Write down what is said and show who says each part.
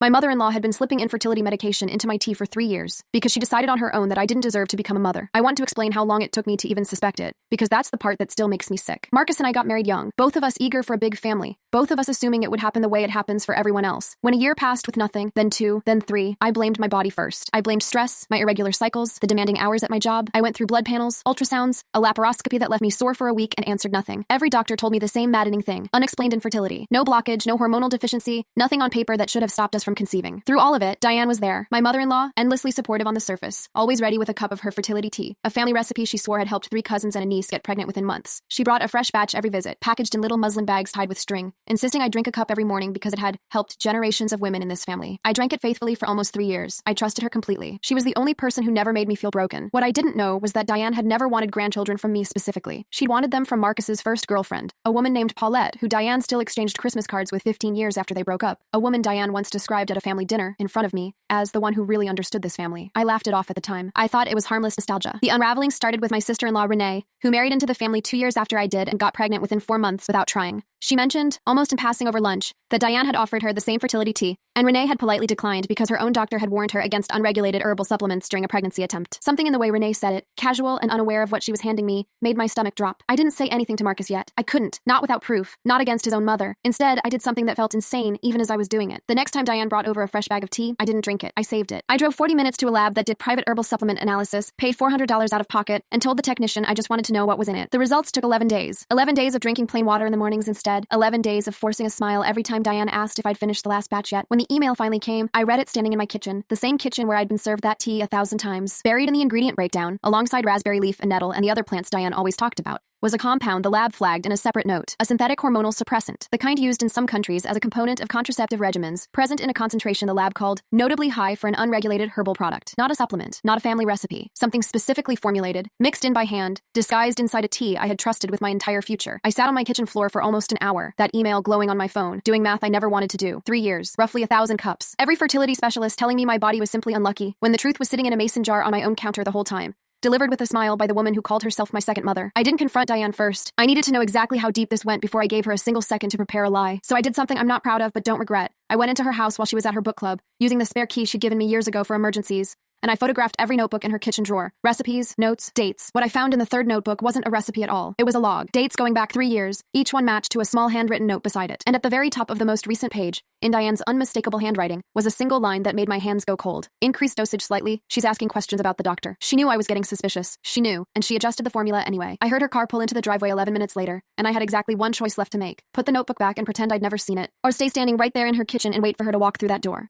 Speaker 1: My mother-in-law had been slipping infertility medication into my tea for 3 years because she decided on her own that I didn't deserve to become a mother. I want to explain how long it took me to even suspect it, because that's the part that still makes me sick. Marcus and I got married young, both of us eager for a big family, both of us assuming it would happen the way it happens for everyone else. When a year passed with nothing, then 2, then 3, I blamed my body first. I blamed stress, my irregular cycles, the demanding hours at my job. I went through blood panels, ultrasounds, a laparoscopy that left me sore for a week and answered nothing. Every doctor told me the same maddening thing: unexplained infertility. No blockage, no hormonal deficiency, nothing on paper that should have stopped us from conceiving. Through all of it, Diane was there, my mother-in-law, endlessly supportive on the surface, always ready with a cup of her fertility tea, a family recipe she swore had helped 3 cousins and a niece get pregnant within months. She brought a fresh batch every visit, packaged in little muslin bags tied with string, insisting I drink a cup every morning because it had helped generations of women in this family. I drank it faithfully for almost 3 years. I trusted her completely. She was the only person who never made me feel broken. What I didn't know was that Diane had never wanted grandchildren from me specifically. She'd wanted them from Marcus's first girlfriend, a woman named Paulette, who Diane still exchanged Christmas cards with 15 years after they broke up. A woman Diane once described at a family dinner in front of me as the one who really understood this family. I laughed it off at the time. I thought it was harmless nostalgia. The unraveling started with my sister-in-law Renee, who married into the family 2 years after I did and got pregnant within 4 months without trying. She mentioned, almost in passing over lunch, that Diane had offered her the same fertility tea, and Renee had politely declined because her own doctor had warned her against unregulated herbal supplements during a pregnancy attempt. Something in the way Renee said it, casual and unaware of what she was handing me, made my stomach drop. I didn't say anything to Marcus yet. I couldn't, not without proof, not against his own mother. Instead, I did something that felt insane even as I was doing it. The next time Diane brought over a fresh bag of tea, I didn't drink it. I saved it. I drove 40 minutes to a lab that did private herbal supplement analysis, paid $400 out of pocket, and told the technician I just wanted to know what was in it. The results took 11 days. 11 days of drinking plain water in the mornings instead. 11 days of forcing a smile every time Diane asked if I'd finished the last batch yet. When the email finally came, I read it standing in my kitchen, the same kitchen where I'd been served that tea 1,000 times. Buried in the ingredient breakdown, alongside raspberry leaf and nettle and the other plants Diane always talked about, was a compound the lab flagged in a separate note, a synthetic hormonal suppressant, the kind used in some countries as a component of contraceptive regimens, present in a concentration the lab called notably high for an unregulated herbal product. Not a supplement, not a family recipe, something specifically formulated, mixed in by hand, disguised inside a tea I had trusted with my entire future. I sat on my kitchen floor for almost an hour, that email glowing on my phone, doing math I never wanted to do. 3 years, roughly 1,000 cups. Every fertility specialist telling me my body was simply unlucky, when the truth was sitting in a mason jar on my own counter the whole time. Delivered with a smile by the woman who called herself my second mother. I didn't confront Diane first. I needed to know exactly how deep this went before I gave her a single second to prepare a lie. So I did something I'm not proud of but don't regret. I went into her house while she was at her book club, using the spare key she'd given me years ago for emergencies, and I photographed every notebook in her kitchen drawer. Recipes, notes, dates. What I found in the third notebook wasn't a recipe at all. It was a log. Dates going back 3 years, each one matched to a small handwritten note beside it. And at the very top of the most recent page, in Diane's unmistakable handwriting, was a single line that made my hands go cold. Increased dosage slightly. She's asking questions about the doctor. She knew I was getting suspicious. She knew, and she adjusted the formula anyway. I heard her car pull into the driveway 11 minutes later, and I had exactly one choice left to make: put the notebook back and pretend I'd never seen it, or stay standing right there in her kitchen and wait for her to walk through that door.